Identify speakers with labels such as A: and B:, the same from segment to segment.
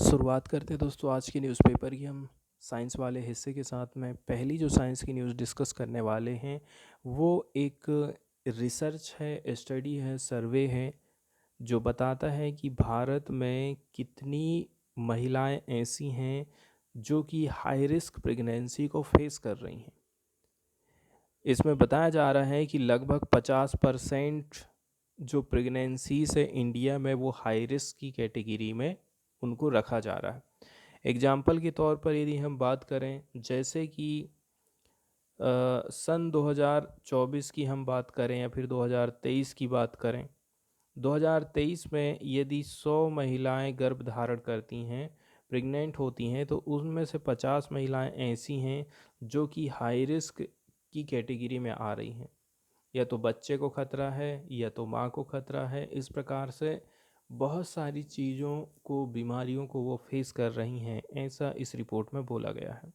A: शुरुआत करते हैं दोस्तों आज की न्यूज़पेपर की। हम साइंस वाले हिस्से के साथ में पहली जो साइंस की न्यूज़ डिस्कस करने वाले हैं वो एक रिसर्च है, स्टडी है, सर्वे है जो बताता है कि भारत में कितनी महिलाएं ऐसी हैं जो कि हाई रिस्क प्रेगनेंसी को फेस कर रही हैं। इसमें बताया जा रहा है कि लगभग 50% जो प्रेगनेंसीज है इंडिया में वो हाई रिस्क की कैटेगरी में उनको रखा जा रहा है। एग्जाम्पल के तौर पर यदि हम बात करें, जैसे कि सन 2024 की हम बात करें या फिर 2023 की बात करें, 2023 में यदि 100 महिलाएं गर्भ धारण करती हैं, प्रेग्नेंट होती हैं, तो उनमें से 50 महिलाएं ऐसी हैं जो कि हाई रिस्क की कैटेगरी में आ रही हैं। या तो बच्चे को खतरा है या तो माँ को खतरा है। इस प्रकार से बहुत सारी चीज़ों को, बीमारियों को वो फेस कर रही हैं, ऐसा इस रिपोर्ट में बोला गया है।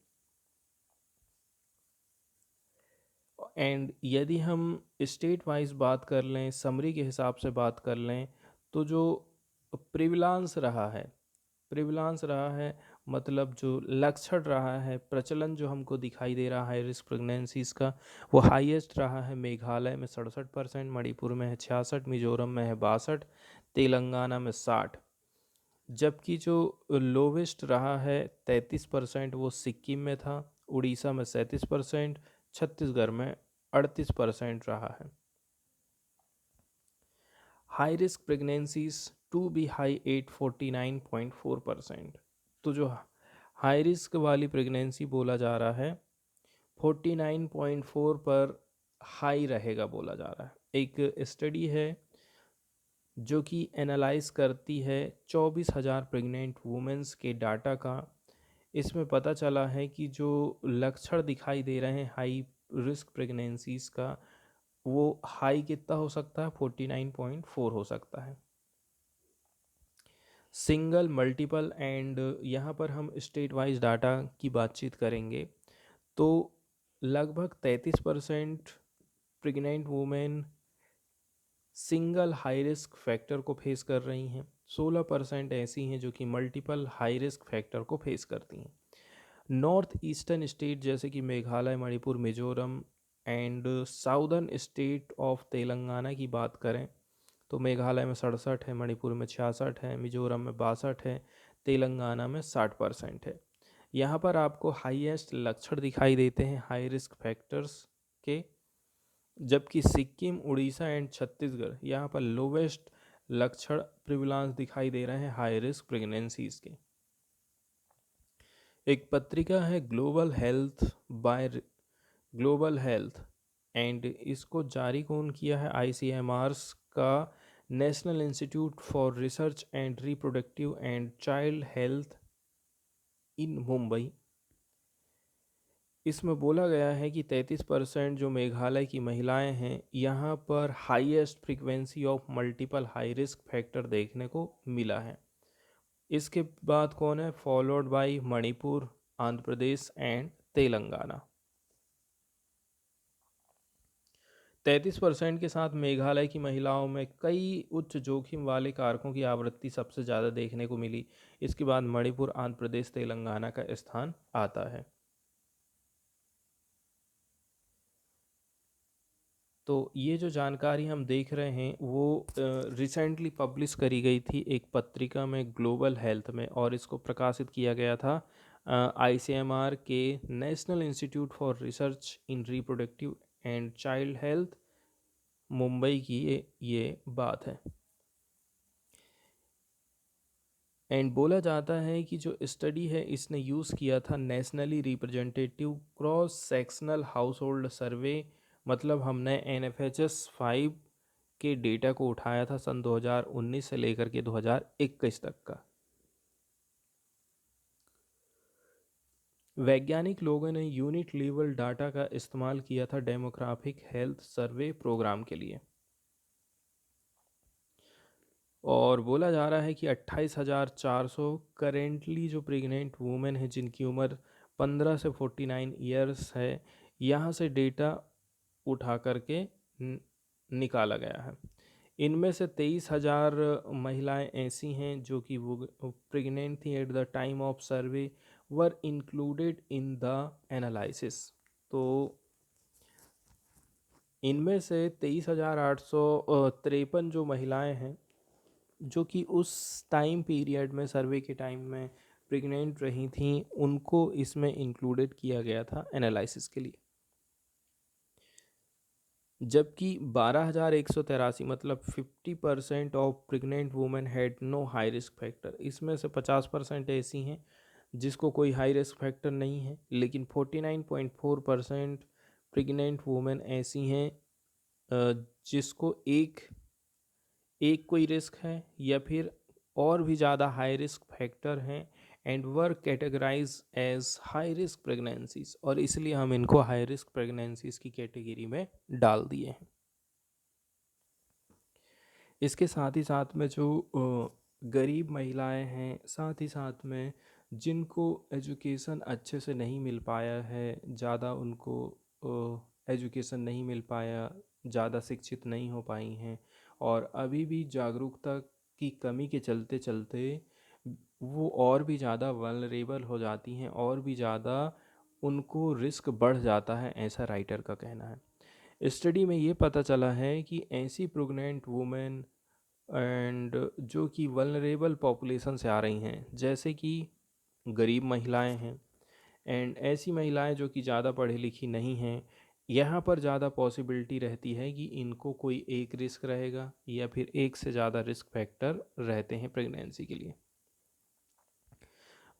A: एंड यदि हम स्टेट वाइज बात कर लें, समरी के हिसाब से बात कर लें, तो जो प्रिविलांस रहा है मतलब जो लक्षण रहा है, प्रचलन जो हमको दिखाई दे रहा है रिस्क प्रेगनेंसीज का, वो हाईएस्ट रहा है मेघालय में 67%, मणिपुर में है 66, मिजोरम में है 62, तेलंगाना में 60। जबकि जो लोवेस्ट रहा है 33%, वो सिक्किम में था, उड़ीसा में 37%, छत्तीसगढ़ में 38% रहा है। High risk pregnancies to be high 849.4%। तो जो हाई रिस्क वाली प्रेगनेंसी बोला जा रहा है 49.4 पर हाई रहेगा बोला जा रहा है। एक स्टडी है जो कि एनालाइज करती है 24,000 प्रेग्नेंट वुमेंस के डाटा का। इसमें पता चला है कि जो लक्षण दिखाई दे रहे हैं हाई रिस्क प्रेगनेंसीज का, वो हाई कितना हो सकता है, 49.4 हो सकता है। सिंगल, मल्टीपल एंड यहाँ पर हम स्टेट वाइज डाटा की बातचीत करेंगे तो लगभग 33% pregnant women single high risk factor को फेस कर रही हैं, 16% ऐसी हैं जो कि मल्टीपल हाई रिस्क फैक्टर को फेस करती हैं। नॉर्थ ईस्टर्न स्टेट जैसे कि Meghalaya, Manipur, Mizoram and southern state of Telangana की बात करें तो मेघालय में 67 है, मणिपुर में 66 है, मिजोरम में 62 है, तेलंगाना में 60% है। यहाँ पर आपको हाईएस्ट लक्षण दिखाई देते हैं हाई रिस्क फैक्टर्स के, जबकि सिक्किम, उड़ीसा एंड छत्तीसगढ़ यहाँ पर लोवेस्ट लक्षण प्रिविलांस दिखाई दे रहे हैं हाई रिस्क प्रेगनेंसीज के। एक पत्रिका है ग्लोबल हेल्थ एंड इसको जारी कौन किया है, आईसीएमआरस का national institute for research and reproductive and child health in Mumbai. इसमें बोला गया है कि 33% जो मेघालय की महिलाएं हैं यहाँ पर highest frequency of multiple high risk factor देखने को मिला है। इसके बाद कौन है, followed by Manipur, Andhra Pradesh and Telangana. 33% के साथ मेघालय की महिलाओं में कई उच्च जोखिम वाले कारकों की आवृत्ति सबसे ज़्यादा देखने को मिली। इसके बाद मणिपुर, आंध्र प्रदेश, तेलंगाना का स्थान आता है। तो ये जो जानकारी हम देख रहे हैं वो रिसेंटली पब्लिश करी गई थी एक पत्रिका में, ग्लोबल हेल्थ में, और इसको प्रकाशित किया गया था आईसीएमआर के national institute for research in reproductive and child health Mumbai की ये बात है। एंड बोला जाता है कि जो स्टडी है इसने यूज़ किया था nationally representative cross sectional household survey, मतलब हमने NFHS 5 के डेटा को उठाया था सन 2019 से लेकर के 2021 तक का। वैज्ञानिक लोगों ने यूनिट लेवल डाटा का इस्तेमाल किया था डेमोग्राफिक हेल्थ सर्वे प्रोग्राम के लिए, और बोला जा रहा है कि 28,400 करेंटली जो प्रेग्नेंट वुमेन है जिनकी उम्र 15 से 49 ईयर्स है, यहाँ से डेटा उठा करके निकाला गया है। इनमें से 23,000 महिलाएं ऐसी हैं जो कि वो प्रेग्नेंट थी at the time of survey, were included in the analysis. तो इनमें से 23,853 जो महिलाएं हैं जो कि उस टाइम पीरियड में, सर्वे के टाइम में प्रेग्नेंट रही थीं, उनको इसमें इंक्लूडेड किया गया था एनालिसिस के लिए। जबकि 12,183 मतलब 50% of pregnant women had no high risk factor. इसमें से 50% ऐसी हैं जिसको कोई हाई रिस्क फैक्टर नहीं है, लेकिन 49.4% प्रेग्नेंट वुमेन ऐसी हैं जिसको एक एक कोई रिस्क है या फिर और भी ज़्यादा हाई रिस्क फैक्टर हैं, and were categorize as high risk pregnancies, और इसलिए हम इनको हाई रिस्क प्रेगनेंसीज की कैटेगरी में डाल दिए हैं। इसके साथ ही साथ में जो गरीब महिलाएं हैं, साथ ही साथ में जिनको एजुकेशन अच्छे से नहीं मिल पाया है, ज़्यादा उनको एजुकेशन नहीं मिल पाया, ज़्यादा शिक्षित नहीं हो पाई हैं, और अभी भी जागरूकता की कमी के चलते चलते वो और भी ज़्यादा वल्नरेबल हो जाती हैं, और भी ज़्यादा उनको रिस्क बढ़ जाता है, ऐसा राइटर का कहना है। स्टडी में ये पता चला है कि ऐसी प्रेग्नेंट वुमेन एंड जो कि वल्नरेबल पॉपुलेशन से आ रही हैं, जैसे कि गरीब महिलाएं हैं एंड ऐसी महिलाएं जो कि ज़्यादा पढ़ी लिखी नहीं हैं, यहाँ पर ज़्यादा पॉसिबिलिटी रहती है कि इनको कोई एक रिस्क रहेगा या फिर एक से ज़्यादा रिस्क फैक्टर रहते हैं प्रेगनेंसी के लिए।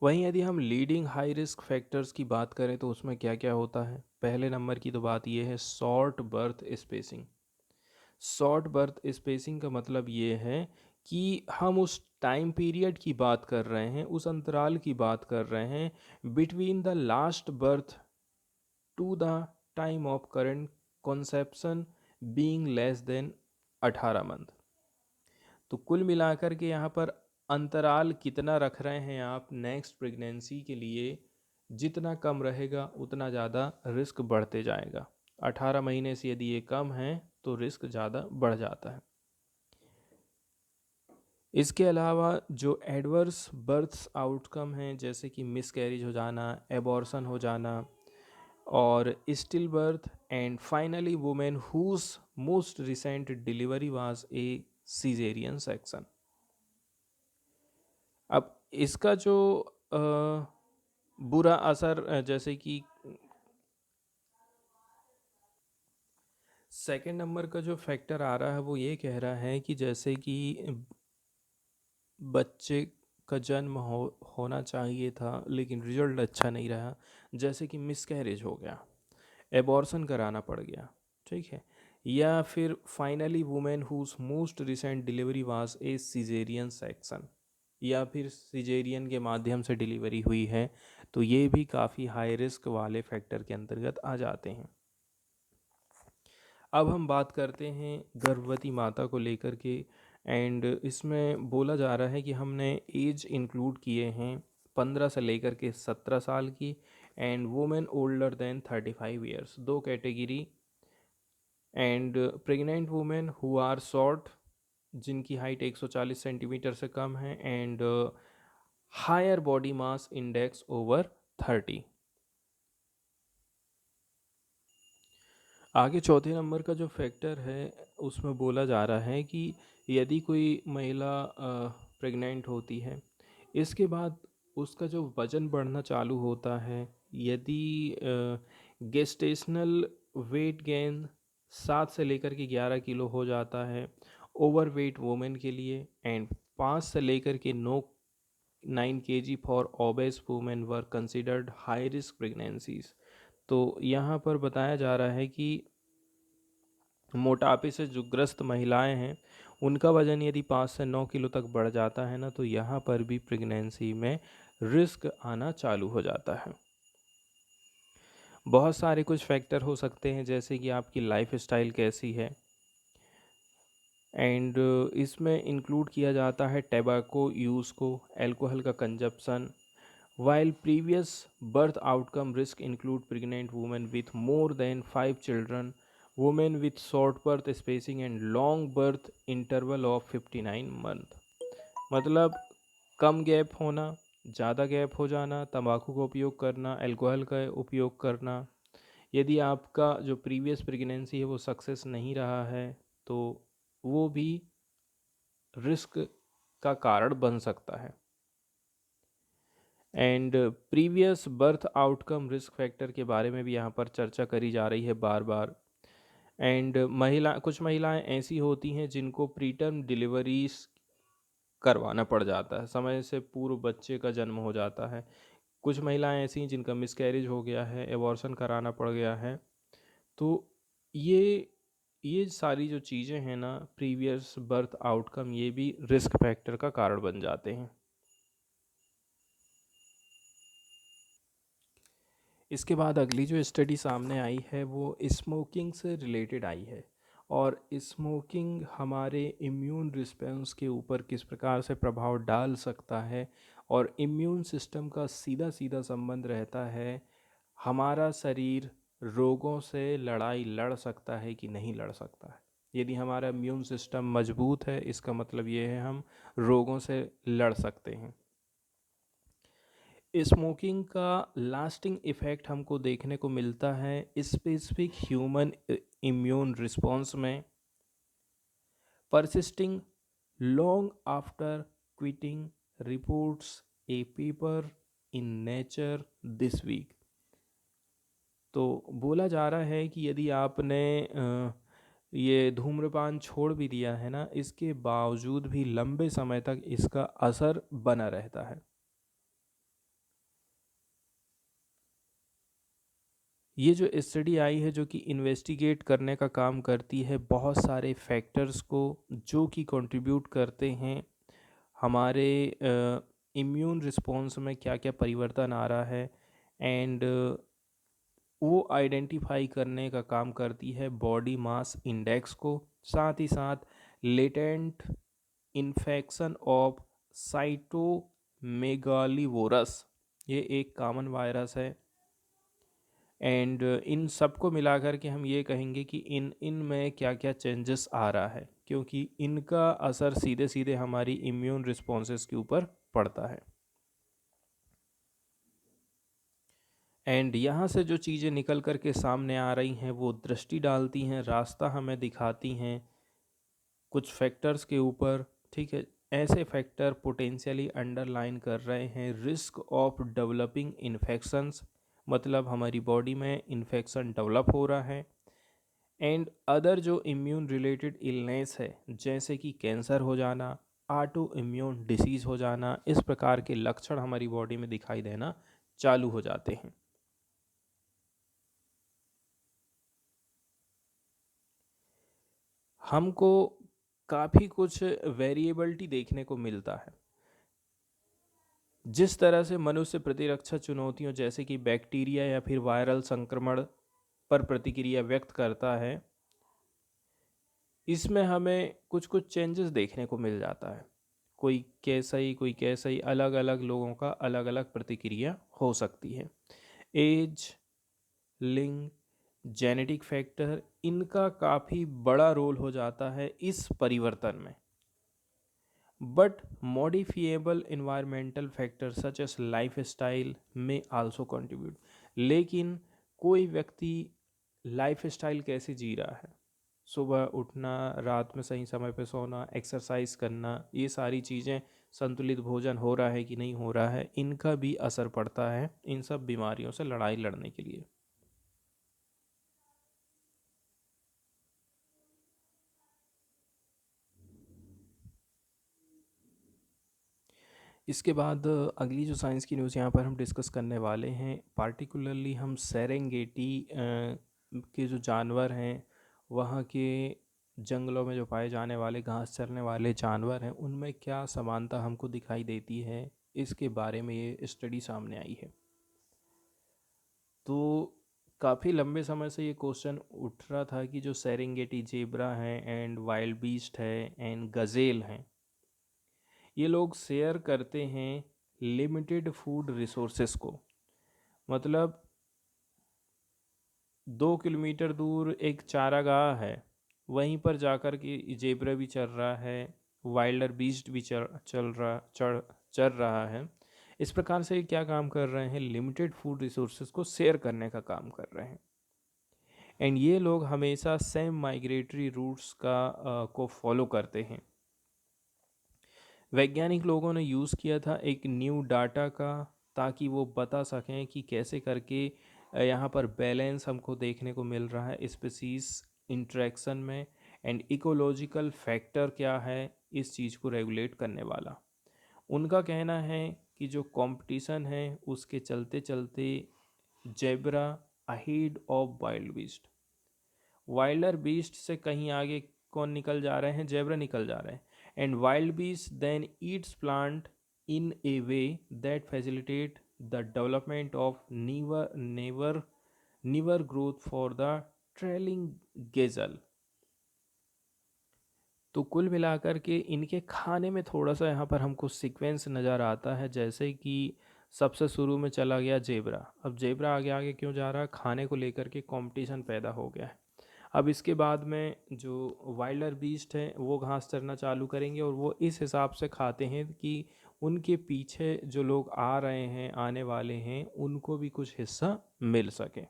A: वहीं यदि हम लीडिंग हाई रिस्क फैक्टर्स की बात करें तो उसमें क्या क्या होता है। पहले नंबर की तो बात यह है short birth spacing. Short birth spacing का मतलब ये है कि हम उस टाइम पीरियड की बात कर रहे हैं, उस अंतराल की बात कर रहे हैं between the last birth to the time of current conception being less than 18 month. तो कुल मिलाकर के यहाँ पर अंतराल कितना रख रहे हैं आप नेक्स्ट प्रेगनेंसी के लिए, जितना कम रहेगा उतना ज़्यादा रिस्क बढ़ते जाएगा। 18 महीने से यदि ये कम है तो रिस्क ज़्यादा बढ़ जाता है। इसके अलावा जो एडवर्स बर्थ्स आउटकम हैं, जैसे कि मिसकैरेज हो जाना, एबॉर्शन हो जाना, और still birth, and finally women whose most recent delivery was a caesarean section. अब इसका जो बुरा असर, जैसे कि सेकंड नंबर का जो फैक्टर आ रहा है वो ये कह रहा है कि जैसे कि बच्चे का जन्म होना चाहिए था लेकिन रिजल्ट अच्छा नहीं रहा, जैसे कि मिसकैरेज हो गया, एबॉर्शन कराना पड़ गया, ठीक है, या फिर finally women whose most recent delivery was a caesarean section, या फिर सीजेरियन के माध्यम से डिलीवरी हुई है, तो ये भी काफ़ी हाई रिस्क वाले फैक्टर के अंतर्गत आ जाते हैं। अब हम बात करते हैं गर्भवती माता को लेकर के, एंड इसमें बोला जा रहा है कि हमने एज इंक्लूड किए हैं 15 से लेकर के 17 साल की, and women older than 35 years, दो category, and pregnant women who are short, जिनकी हाइट 140 सेंटीमीटर से कम है, and higher body mass index over 30। आगे चौथे नंबर का जो फैक्टर है उसमें बोला जा रहा है कि यदि कोई महिला प्रेग्नेंट होती है, इसके बाद उसका जो वज़न बढ़ना चालू होता है, यदि गेस्टेशनल वेट गेन 7 से लेकर के 11 किलो हो जाता है ओवर वेट वुमेन के लिए, एंड 5 से लेकर के 9 kg for obese women were considered high risk pregnancies. तो यहाँ पर बताया जा रहा है कि मोटापे से जो ग्रस्त महिलाएं हैं उनका वजन यदि 5 से 9 किलो तक बढ़ जाता है ना, तो यहाँ पर भी प्रेगनेंसी में रिस्क आना चालू हो जाता है। बहुत सारे कुछ फैक्टर हो सकते हैं, जैसे कि आपकी लाइफ स्टाइल कैसी है, एंड इसमें इंक्लूड किया जाता है टैबाको यूज़ को, एल्कोहल का consumption, while previous birth outcome risk include pregnant women with more than 5 children women with short birth spacing and long birth interval of 59 month. मतलब कम गैप होना, ज़्यादा गैप हो जाना, तंबाकू का उपयोग करना, अल्कोहल का उपयोग करना। यदि आपका जो प्रीवियस प्रेगनेंसी है वो सक्सेस नहीं रहा है तो वो भी रिस्क का कारण बन सकता है। And previous birth outcome risk factor के बारे में भी यहाँ पर चर्चा करी जा रही है बार बार। एंड कुछ महिलाएं ऐसी होती हैं जिनको प्रीटर्म डिलीवरीज करवाना पड़ जाता है, समय से पूर्व बच्चे का जन्म हो जाता है। कुछ महिलाएं ऐसी हैं जिनका मिसकैरेज हो गया है, एबॉर्शन कराना पड़ गया है। तो ये ये सारी जो चीज़ें हैं ना, प्रीवियस बर्थ आउटकम, ये भी रिस्क फैक्टर का कारण बन जाते हैं। इसके बाद अगली जो स्टडी सामने आई है वो स्मोकिंग से रिलेटेड आई है। और स्मोकिंग हमारे इम्यून रिस्पॉन्स के ऊपर किस प्रकार से प्रभाव डाल सकता है, और इम्यून सिस्टम का सीधा सीधा संबंध रहता है, हमारा शरीर रोगों से लड़ाई लड़ सकता है कि नहीं लड़ सकता है। यदि हमारा इम्यून सिस्टम मजबूत है, इसका मतलब ये है हम रोगों से लड़ सकते हैं। स्मोकिंग का लास्टिंग इफ़ेक्ट हमको देखने को मिलता है स्पेसिफिक ह्यूमन इम्यून रिस्पॉन्स में, persisting long after quitting, reports a paper in Nature this week. तो बोला जा रहा है कि यदि आपने ये धूम्रपान छोड़ भी दिया है ना, इसके बावजूद भी लंबे समय तक इसका असर बना रहता है। ये जो स्टडी आई है जो कि इन्वेस्टिगेट करने का काम करती है बहुत सारे फैक्टर्स को जो कि कंट्रीब्यूट करते हैं हमारे इम्यून रिस्पॉन्स में क्या क्या परिवर्तन आ रहा है, एंड वो आइडेंटिफाई करने का काम करती है बॉडी मास इंडेक्स को, साथ ही साथ लेटेंट इन्फेक्शन ऑफ साइटोमेगालीवोरस, ये एक कॉमन वायरस है। एंड इन सबको मिलाकर के हम ये कहेंगे कि इन में क्या क्या चेंजेस आ रहा है, क्योंकि इनका असर सीधे सीधे हमारी इम्यून रिस्पॉन्सेस के ऊपर पड़ता है। एंड यहाँ से जो चीज़ें निकल कर के सामने आ रही हैं वो दृष्टि डालती हैं, रास्ता हमें दिखाती हैं कुछ फैक्टर्स के ऊपर। ठीक है, ऐसे फैक्टर पोटेंशियली अंडरलाइन कर रहे हैं रिस्क ऑफ डेवलपिंग इन्फेक्शंस, मतलब हमारी बॉडी में इन्फेक्शन डेवलप हो रहा है। एंड अदर जो इम्यून रिलेटेड इलनेस है जैसे कि कैंसर हो जाना, ऑटो इम्यून डिसीज़ हो जाना, इस प्रकार के लक्षण हमारी बॉडी में दिखाई देना चालू हो जाते हैं। हमको काफ़ी कुछ वेरिएबलिटी देखने को मिलता है। जिस तरह से मनुष्य प्रतिरक्षा चुनौतियों जैसे कि बैक्टीरिया या फिर वायरल संक्रमण पर प्रतिक्रिया व्यक्त करता है, इसमें हमें कुछ कुछ चेंजेस देखने को मिल जाता है। कोई कैसा ही अलग अलग लोगों का अलग अलग प्रतिक्रिया हो सकती है। एज, लिंग, जेनेटिक फैक्टर, इनका काफ़ी बड़ा रोल हो जाता है इस परिवर्तन में। But modifiable environmental factor such as life style में आल्सो कंट्रीब्यूट। लेकिन कोई व्यक्ति लाइफ स्टाइल कैसे जी रहा है, सुबह उठना, रात में सही समय पर सोना, एक्सरसाइज करना, ये सारी चीज़ें, संतुलित भोजन हो रहा है कि नहीं हो रहा है, इनका भी असर पड़ता है इन सब बीमारियों से लड़ाई लड़ने के लिए। इसके बाद अगली जो साइंस की न्यूज़ यहाँ पर हम डिस्कस करने वाले हैं, पार्टिकुलरली हम सेरेंगेटी के जो जानवर हैं, वहाँ के जंगलों में जो पाए जाने वाले घास चरने वाले जानवर हैं, उनमें क्या समानता हमको दिखाई देती है, इसके बारे में ये स्टडी सामने आई है। तो काफ़ी लंबे समय से ये क्वेश्चन उठ रहा था कि जो सेरेंगेटी जेब्रा है एंड वाइल्ड बीस्ट है एंड गज़ेल हैं, ये लोग शेयर करते हैं लिमिटेड फूड रिसोर्सेस को। मतलब 2 किलोमीटर दूर एक चारागाह है, वहीं पर जाकर के जेब्रा भी चल रहा है, वाइल्डर बीस्ट भी चल रहा है। इस प्रकार से ये क्या काम कर रहे हैं, लिमिटेड फूड रिसोर्सेज को शेयर करने का काम कर रहे हैं। एंड ये लोग हमेशा सेम माइग्रेटरी रूट्स को फॉलो करते हैं। वैज्ञानिक लोगों ने यूज़ किया था एक न्यू डाटा का, ताकि वो बता सकें कि कैसे करके यहाँ पर बैलेंस हमको देखने को मिल रहा है स्पीसीज इंटरेक्शन में, एंड इकोलॉजिकल फैक्टर क्या है इस चीज़ को रेगुलेट करने वाला। उनका कहना है कि जो कंपटीशन है उसके चलते चलते zebra ahead of wild beast, Wilder beast से कहीं आगे कौन निकल जा रहे हैं, जेब्रा निकल जा रहे हैं। And wildebeest then eats plant in a way that facilitate the development of newer growth for the trailing gazelle. तो कुल मिलाकर के इनके खाने में थोड़ा सा यहाँ पर हमको सीक्वेंस नज़र आता है, जैसे कि सबसे शुरू में चला गया जेब्रा। अब जेब्रा आगे आगे क्यों जा रहा है, खाने को लेकर के कंपटीशन पैदा हो गया है। अब इसके बाद में जो वाइल्डर बीस्ट हैं वो घास चरना चालू करेंगे, और वो इस हिसाब से खाते हैं कि उनके पीछे जो लोग आ रहे हैं, आने वाले हैं, उनको भी कुछ हिस्सा मिल सके।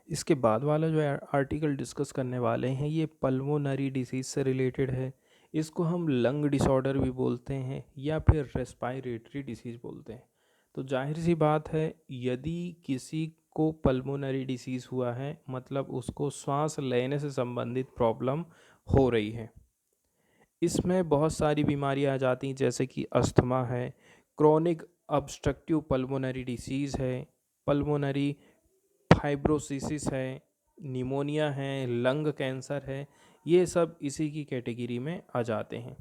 A: इसके बाद वाला जो आर्टिकल डिस्कस करने वाले हैं ये पल्मोनरी डिसीज़ से रिलेटेड है। इसको हम लंग डिसऑर्डर भी बोलते हैं या फिर रेस्पायरेटरी डिसीज़ बोलते हैं। तो जाहिर सी बात है, यदि किसी को पल्मोनरी डिसीज़ हुआ है मतलब उसको सांस लेने से संबंधित प्रॉब्लम हो रही है। इसमें बहुत सारी बीमारियां आ जाती हैं, जैसे कि अस्थमा है, क्रोनिक ऑब्स्ट्रक्टिव पल्मोनरी डिसीज़ है, पल्मोनरी फाइब्रोसिस है, निमोनिया है, लंग कैंसर है। ये सब इसी की कैटेगरी में आ जाते हैं।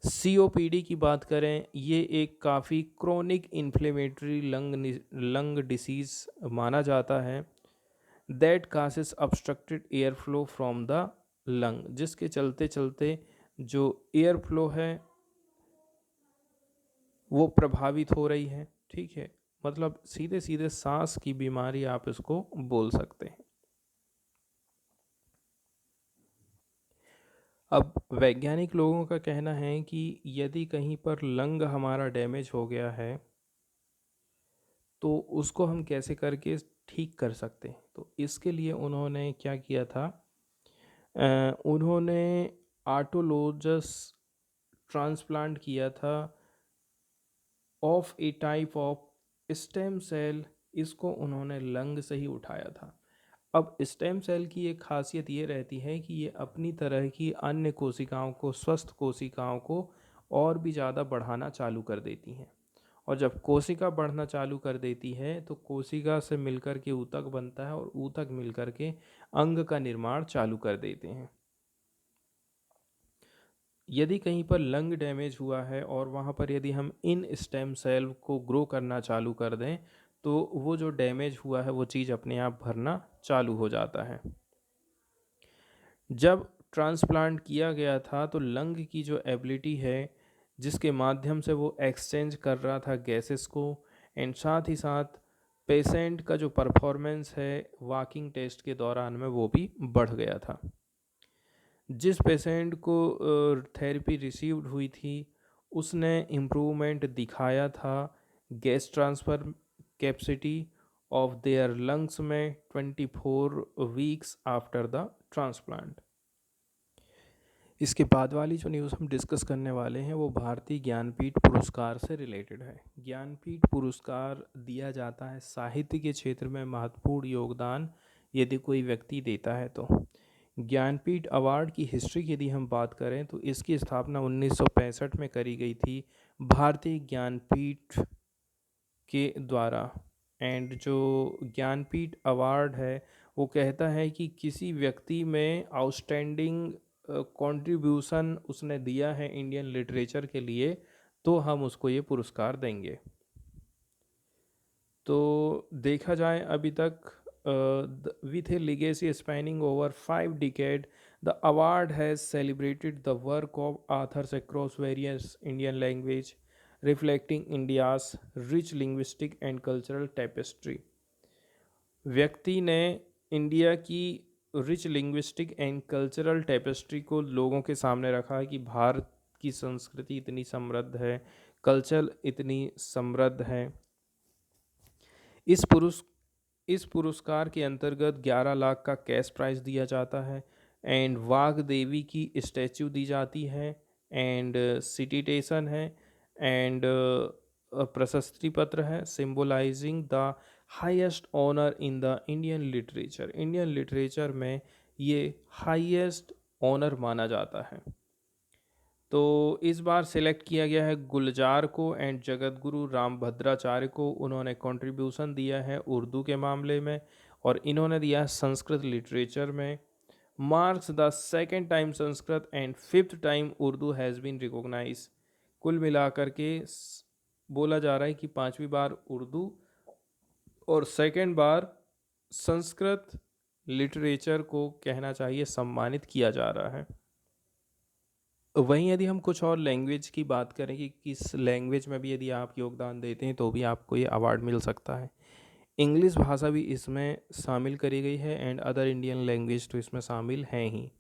A: सीओपीडी की बात करें, ये एक काफ़ी क्रोनिक इन्फ्लेमेटरी लंग डिसीज़ माना जाता है, that causes obstructed air flow from the lung, जिसके चलते चलते जो एयर फ्लो है वो प्रभावित हो रही है। ठीक है, मतलब सीधे सीधे सांस की बीमारी आप इसको बोल सकते हैं। अब वैज्ञानिक लोगों का कहना है कि यदि कहीं पर लंग हमारा डैमेज हो गया है तो उसको हम कैसे करके ठीक कर सकते हैं। तो इसके लिए उन्होंने क्या किया था, उन्होंने ऑटोलोजस ट्रांसप्लांट किया था of a type of stem cell. इसको उन्होंने लंग से ही उठाया था। अब स्टेम सेल की एक खासियत ये रहती है कि ये अपनी तरह की अन्य कोशिकाओं को, स्वस्थ कोशिकाओं को और भी ज़्यादा बढ़ाना चालू कर देती हैं। और जब कोशिका बढ़ना चालू कर देती है तो कोशिका से मिलकर के ऊतक बनता है, और ऊतक मिलकर के अंग का निर्माण चालू कर देते हैं। यदि कहीं पर लंग डैमेज हुआ है और वहाँ पर यदि हम इन स्टेम सेल को ग्रो करना चालू कर दें तो वो जो डैमेज हुआ है वो चीज़ अपने आप भरना चालू हो जाता है। जब ट्रांसप्लांट किया गया था तो लंग की जो एबिलिटी है जिसके माध्यम से वो एक्सचेंज कर रहा था गैसेस को, एंड साथ ही साथ पेशेंट का जो परफॉर्मेंस है वॉकिंग टेस्ट के दौरान में वो भी बढ़ गया था। जिस पेशेंट को थेरेपी रिसीव्ड हुई थी उसने इम्प्रूवमेंट दिखाया था gas transfer capacity of their lungs में 24 वीक्स आफ्टर द ट्रांसप्लांट। इसके बाद वाली जो न्यूज़ हम डिस्कस करने वाले हैं वो भारतीय ज्ञानपीठ पुरस्कार से रिलेटेड है। ज्ञानपीठ पुरस्कार दिया जाता है साहित्य के क्षेत्र में महत्वपूर्ण योगदान यदि कोई व्यक्ति देता है तो। ज्ञानपीठ अवार्ड की हिस्ट्री की यदि हम बात करें तो इसकी स्थापना 1965 में करी गई थी भारतीय ज्ञानपीठ के द्वारा। एंड जो ज्ञानपीठ अवार्ड है वो कहता है कि किसी व्यक्ति में आउटस्टैंडिंग कंट्रीब्यूशन उसने दिया है इंडियन लिटरेचर के लिए तो हम उसको ये पुरस्कार देंगे। तो देखा जाए अभी तक with A legacy spanning over 5 decade The award has celebrated the work of authors across various Indian language, reflecting India's rich linguistic and cultural tapestry. व्यक्ति ने इंडिया की rich linguistic and cultural tapestry को लोगों के सामने रखा है कि भारत की संस्कृति इतनी समृद्ध है, कल्चर इतनी समृद्ध है। इस पुरुष इस पुरस्कार के अंतर्गत 11 लाख का कैश प्राइज दिया जाता है एंड वाघ देवी की स्टैचू दी जाती है एंड सिटिटेशन है एंड प्रशस्ति पत्र है symbolising the highest honour in the Indian literature. Indian literature में ये हाईएस्ट ऑनर माना जाता है। तो इस बार सिलेक्ट किया गया है गुलजार को एंड जगत गुरु रामभद्राचार्य को। उन्होंने कंट्रीब्यूशन दिया है उर्दू के मामले में और इन्होंने दिया है संस्कृत लिटरेचर में। Marks the second time Sanskrit and fifth time Urdu has been recognise. कुल मिलाकर के बोला जा रहा है कि 5वीं बार उर्दू और सेकेंड बार संस्कृत लिटरेचर को कहना चाहिए सम्मानित किया जा रहा है। वहीं यदि हम कुछ और लैंग्वेज की बात करें कि किस लैंग्वेज में भी यदि आप योगदान देते हैं तो भी आपको ये अवार्ड मिल सकता है। इंग्लिश भाषा भी इसमें शामिल करी गई है एंड अदर इंडियन लैंग्वेज तो इसमें शामिल हैं ही।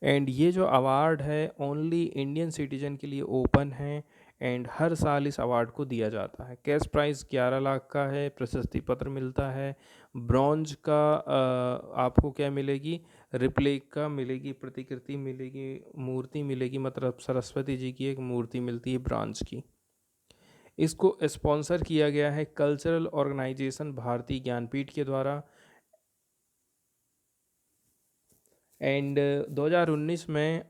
A: एंड ये जो अवार्ड है ओनली इंडियन सिटीजन के लिए ओपन है एंड हर साल इस अवार्ड को दिया जाता है। कैश प्राइस 11 लाख का है, प्रशस्ति पत्र मिलता है। ब्रॉन्ज का आपको क्या मिलेगी, रिप्लिका मिलेगी, प्रतिकृति मिलेगी, मूर्ति मिलेगी, मतलब सरस्वती जी की एक मूर्ति मिलती है ब्रॉन्ज की। इसको स्पॉन्सर किया गया है कल्चरल ऑर्गेनाइजेशन भारतीय ज्ञानपीठ के द्वारा एंड 2019 में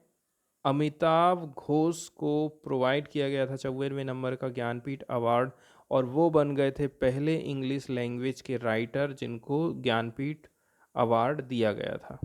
A: अमिताभ घोष को प्रोवाइड किया गया था 54वें नंबर का ज्ञानपीठ अवार्ड और वो बन गए थे पहले इंग्लिश लैंग्वेज के राइटर जिनको ज्ञानपीठ अवार्ड दिया गया था।